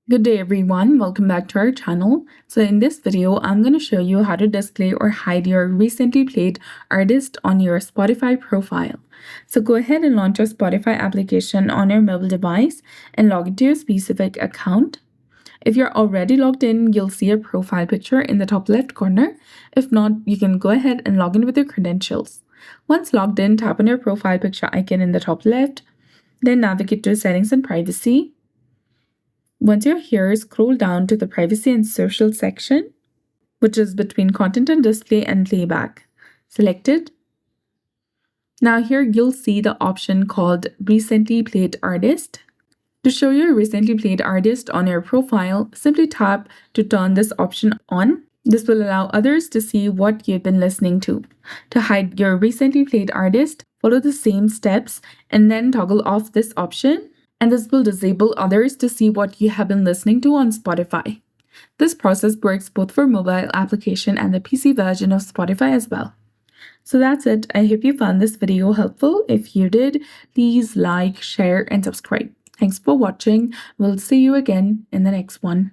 Good day everyone, welcome back to our channel. So in this video, I'm going to show you how to display or hide your recently played artist on your Spotify profile. So go ahead and launch your Spotify application on your mobile device and log into your specific account. If you're already logged in, you'll see a profile picture in the top left corner. If not, you can go ahead and log in with your credentials. Once logged in, tap on your profile picture icon in the top left, then navigate to Settings and Privacy. Once you're here, scroll down to the Privacy and Social section, which is between Content and Display and Playback. Select it. Now here you'll see the option called Recently Played Artist. To show your recently played artist on your profile, simply tap to turn this option on. This will allow others to see what you've been listening to. To hide your recently played artist, follow the same steps and then toggle off this option. And this will disable others to see what you have been listening to on Spotify. This process works both for mobile application and the PC version of Spotify as well. So that's it. I hope you found this video helpful. If you did, please like, share, and subscribe. Thanks for watching. We'll see you again in the next one.